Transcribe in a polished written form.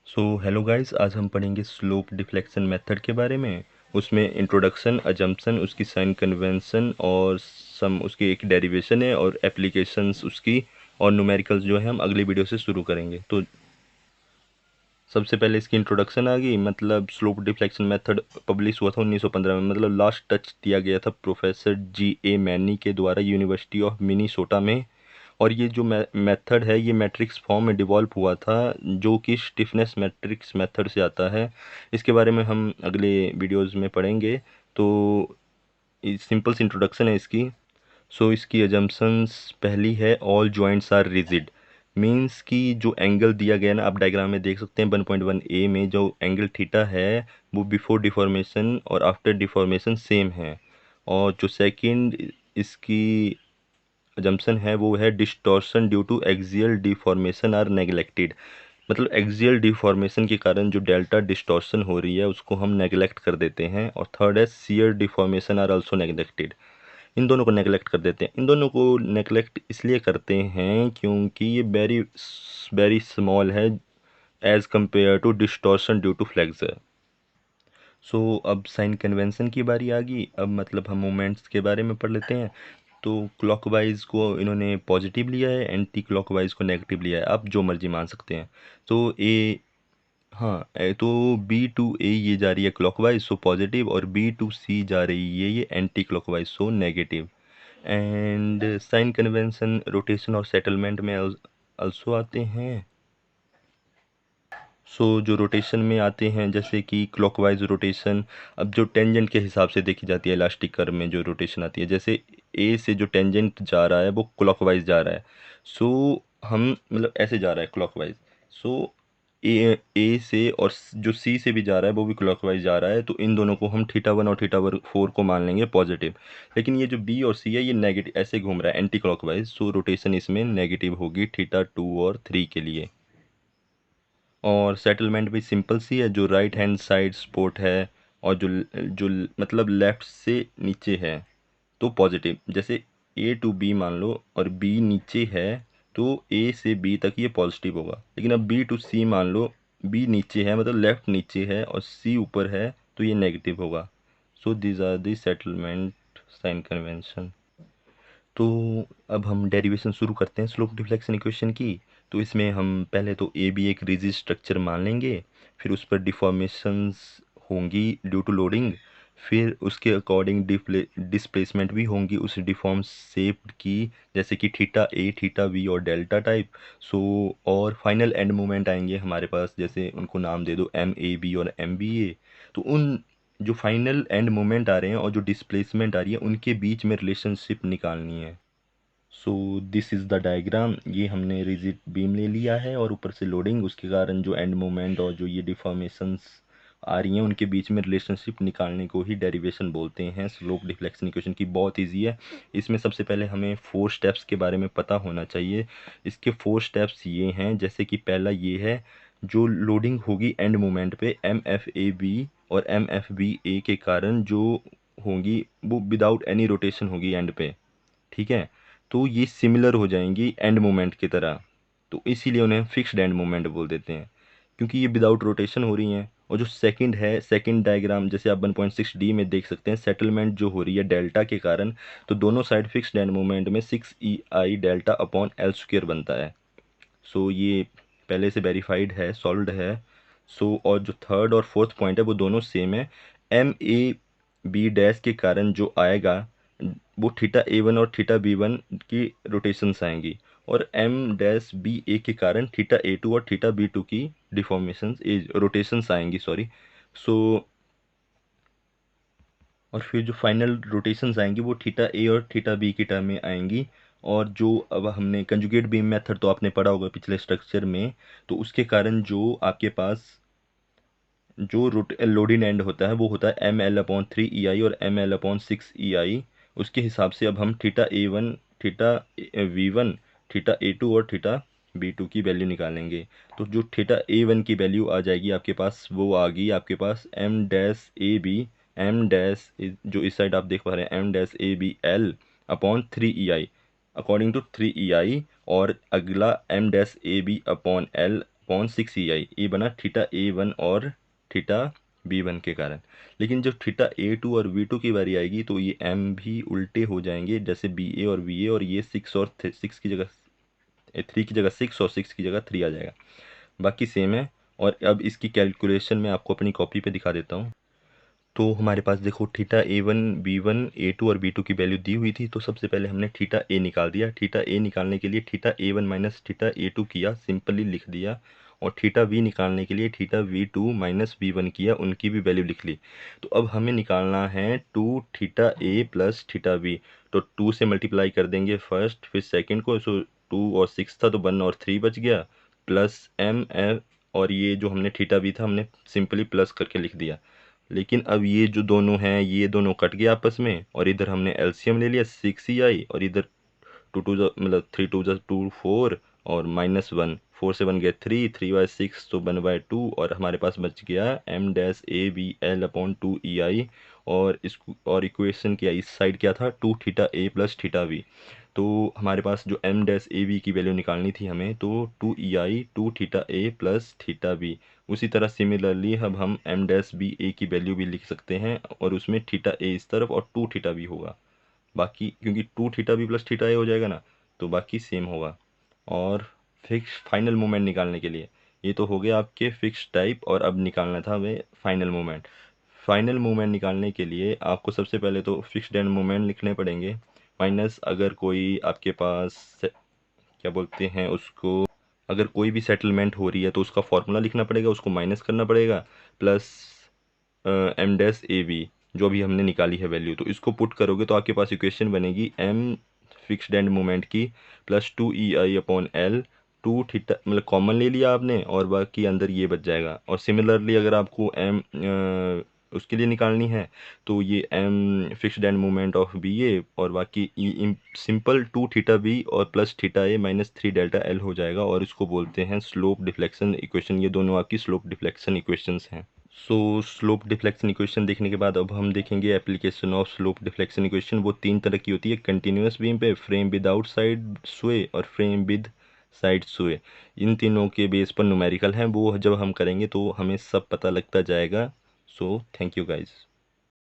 Hello guys, आज हम पढ़ेंगे स्लोप डिफ्लेक्शन मेथड के बारे में। उसमें इंट्रोडक्शन, अजम्पशन, उसकी साइन कन्वेंशन और सम उसकी एक डेरिवेशन है और एप्लीकेशंस उसकी और न्यूमेरिकल्स जो है हम अगली वीडियो से शुरू करेंगे। तो सबसे पहले इसकी इंट्रोडक्शन आ गई। मतलब स्लोप डिफ्लेक्शन मेथड पब्लिश हुआ था 1915 में। मतलब लास्ट टच दिया गया था प्रोफेसर G.A. मैनी के द्वारा यूनिवर्सिटी ऑफ मिनीसोटा में। और ये जो मेथड है ये मैट्रिक्स फॉर्म में डिवॉल्व हुआ था, जो कि स्टिफनेस मैट्रिक्स मेथड से आता है। इसके बारे में हम अगले वीडियोस में पढ़ेंगे। तो सिंपल सी इंट्रोडक्शन है इसकी। इसकी अजम्पशंस पहली है, all joints are rigid. Means कि जो एंगल दिया गया ना, आप डायग्राम में देख सकते हैं 1.1 ए में जो एंगल थीटा है वो बिफोर डिफॉर्मेशन और आफ्टर डिफॉर्मेशन सेम है। और जो सेकंड इसकी अजम्पशन है वो है, distortion due to axial deformation are neglected. मतलब एक्सियल डिफॉर्मेशन के कारण जो डेल्टा डिस्टॉर्शन हो रही है उसको हम नेग्लेक्ट कर देते हैं। और थर्ड है, shear deformation are also neglected. इन दोनों को नेग्लेक्ट कर देते हैं। इन दोनों को नेग्लेक्ट इसलिए करते हैं क्योंकि ये वेरी वेरी स्मॉल है as compare to distortion due to flexure. अब साइन कन्वेंशन की बारी आ गई। अब मतलब हम मोमेंट्स के बारे में पढ़ लेते हैं। तो क्लॉकवाइज को इन्होंने पॉजिटिव लिया है, एंटी क्लॉकवाइज को नेगेटिव लिया है। आप जो मर्जी मान सकते हैं। ए, हाँ, तो B to A ये जा रही है क्लॉकवाइज सो पॉजिटिव, और B to C जा रही है ये anti clockwise so negative. And sign convention rotation और सेटलमेंट में आल्सो आते हैं। जो रोटेशन में आते हैं जैसे कि क्लॉकवाइज रोटेशन, अब जो टेंजेंट के हिसाब से देखी जाती है इलास्टिक कर्व में जो रोटेशन आती है, जैसे ए से जो टेंजेंट जा रहा है वो क्लॉकवाइज जा रहा है। हम मतलब ऐसे जा रहा है क्लॉकवाइज। सो ए से और जो सी से भी जा रहा है वो भी क्लॉकवाइज जा रहा है, तो इन दोनों को हम थीटा 1 और थीटा 4 को मान लेंगे पॉजिटिव। लेकिन ये जो बी और सी है ये नेगेटिव ऐसे घूम रहा है एंटी क्लॉकवाइज, सो रोटेशन इसमें नेगेटिव होगी थीटा 2 और 3 के लिए। और सेटलमेंट भी सिंपल सी है, जो राइट हैंड साइड स्पोर्ट है और जो मतलब लेफ्ट से नीचे है तो पॉजिटिव। जैसे A to B मान लो और B नीचे है तो A से B तक ये पॉजिटिव होगा। लेकिन अब B to C मान लो, B नीचे है मतलब लेफ्ट नीचे है और C ऊपर है तो ये नेगेटिव होगा। This are the settlement sign convention. तो अब हम डेरिवेशन शुरू करते हैं स्लोप डिफ्लेक्शन इक्वेशन की। तो इसमें हम पहले तो ए बी एक रिजिड स्ट्रक्चर मान लेंगे, फिर उस पर डिफॉर्मेशंस होंगी ड्यू टू लोडिंग, फिर उसके अकॉर्डिंग डिस्प्लेसमेंट भी होंगी उस डिफॉर्म शेप की, जैसे कि थीटा 1 थीटा 2 और डेल्टा टाइप। और फाइनल एंड मोमेंट आएंगे हमारे पास, जैसे उनको नाम दे दो MAB और MBA। तो उन जो फाइनल एंड मोमेंट आ रहे हैं और जो डिस्प्लेसमेंट आ रही है उनके बीच में रिलेशनशिप निकालनी है। This is the diagram. ये हमने रिजिड बीम ले लिया है और ऊपर से लोडिंग, उसके कारण जो एंड मोमेंट और जो ये डिफॉर्मेशंस आ रही हैं उनके बीच में रिलेशनशिप निकालने को ही डेरिवेशन बोलते हैं। स्लोप डिफ्लेक्शन इक्वेशन की बहुत इजी है। इसमें सबसे पहले हमें 4 स्टेप्स के बारे में पता होना चाहिए। इसके 4 स्टेप्स ये हैं, जैसे कि पहला ये है, जो लोडिंग होगी एंड मोमेंट पे MFAB और MFBA के कारण जो होगी वो विदाउट एनी रोटेशन होगी एंड पे। ठीक है, तो ये सिमिलर हो जाएंगी एंड मोमेंट की तरह, तो इसीलिए उन्हें फिक्स्ड एंड मोमेंट बोल देते हैं, क्योंकि ये विदाउट रोटेशन हो रही हैं। और जो सेकंड है, सेकंड डायग्राम जैसे आप 1.6D में देख सकते हैं, सेटलमेंट जो हो रही है डेल्टा के कारण, तो दोनों साइड फिक्स्ड एंड मोमेंट में 6EI delta upon L square बनता है। ये पहले से वेरीफाइड है, सॉल्व्ड है। और जो थर्ड और फोर्थ पॉइंट है वो दोनों सेम है। MAB डैश के कारण जो आएगा वो थीटा 1 और थीटा 1 की रोटेशंस आएंगी, और M-BA के कारण थीटा 2 और थीटा 2 की डिफॉर्मेशंस रोटेशंस आएंगी, सॉरी। सो और फिर जो फाइनल रोटेशंस आएंगी वो थीटा और थीटा की टर्म में आएंगी। और जो अब हमने कंजुगेट बीम मेथड तो आपने पढ़ा होगा पिछले स्ट्रक्चर में, तो उसके कारण जो आपके पास जो लोडिंग एंड होता है वो होता है ML/3 EI और ML/6 EI। उसके हिसाब से अब हम थीटा 1 थीटा 1 थीटा 2 और थीटा 2 की वैल्यू निकालेंगे। तो जो थीटा 1 की वैल्यू आ जाएगी आपके पास, वो आ गई आपके पास M-AB, जो इस साइड आप देख पा रहे हैं M-ABL/3 EI according to 3 EI। और अगला M-AB/L अपॉन 6 EI, ये बना थीटा A1 और थीटा B1 के कारण। लेकिन जब थीटा A2 और B2 की बारी आएगी तो ये M भी उल्टे हो जाएंगे, जैसे BA और VA, और ये 6 और 6 की जगह 3 की जगह 6 और 6 की जगह 3 आ जाएगा। बाकी सेम है। और अब इसकी कैलकुलेशन मैं आपको अपनी कॉपी पे दिखा देता हूँ। तो हमारे पास देखो थीटा A1 B1 A2 और B2 की वैल्यू दी हुई थी, तो सबसे पहले हमने थीटा A निकाल दिया। थीटा A निकालने के लिए theta A1 minus theta A2 किया, सिंपली लिख दिया। और थीटा V निकालने के लिए थीटा V2 माइनस V1 किया, उनकी भी वैल्यू लिख ली। तो अब हमें निकालना है 2 theta A plus theta V। तो 2 से मल्टीप्लाई कर देंगे फर्स्ट, फिर सेकेंड को। सो 2 और 6 था तो 1 और 3 बच गया, प्लस M और ये जो हमने थीटा V था हमने सिंपली प्लस करके लिख दिया। लेकिन अब ये जो दोनों हैं ये दोनों कट गए आपस में, और इधर हमने एलसीएम ले लिया 6 EI, और इधर टू टू मतलब 3 2 2 4, और -1, 4 से 1 गया 3, 3/6 तो 1/2, और हमारे पास बच गया M-AVL/2 EI। और इसको और इक्वेशन क्या इस साइड क्या था, 2 theta A plus theta V। तो हमारे पास जो M-AV की वैल्यू निकालनी थी हमें, तो 2 EI 2 theta A plus theta V। उसी तरह सिमिलरली अब हम M-BA की वैल्यू भी लिख सकते हैं, और उसमें थीटा A इस तरफ और 2 थीटा V होगा। बाकी क्योंकि 2 theta V plus theta A हो जाएगा ना, तो बाकी सेम होगा। और फिक्स फाइनल मोमेंट निकालने के लिए, ये तो हो गया आपके फिक्स टाइप, और अब निकालना था हमें फाइनल मोमेंट। फाइनल मूवमेंट निकालने के लिए आपको सबसे पहले तो फिक्स्ड एंड मूवमेंट लिखने पड़ेंगे, माइनस अगर कोई आपके पास क्या बोलते हैं उसको, अगर कोई भी सेटलमेंट हो रही है तो उसका फॉर्मूला लिखना पड़ेगा, उसको माइनस करना पड़ेगा, प्लस M-AV जो अभी हमने निकाली है वैल्यू, तो इसको पुट करोगे तो आपके पास इक्वेशन बनेगी M फिक्स्ड एंड मोमेंट की प्लस 2 EI/L। 2 थीटा मतलब कॉमन ले लिया आपने, और बाकी अंदर ये बच जाएगा। और सिमिलरली अगर आपको M उसके लिए निकालनी है, तो ये M fixed end moment of BA, और बाकी सिंपल 2 थीटा B और plus theta A minus 3 delta L हो जाएगा, और इसको बोलते हैं स्लोप डिफ्लेक्शन इक्वेशन। ये दोनों आपकी स्लोप डिफ्लेक्शन इक्वेशंस हैं। सो स्लोप डिफ्लेक्शन इक्वेशन देखने के बाद अब हम देखेंगे application of slope deflection equation. वो 3 तरह की होती है, कंटिन्यूस बीम पे, फ्रेम विदाउट साइड स्वे, और फ्रेम विद साइड स्वे। इन तीनों के बेस पर न्यूमेरिकल हैं, वो जब हम करेंगे तो हमें सब पता लगता जाएगा। So thank you guys.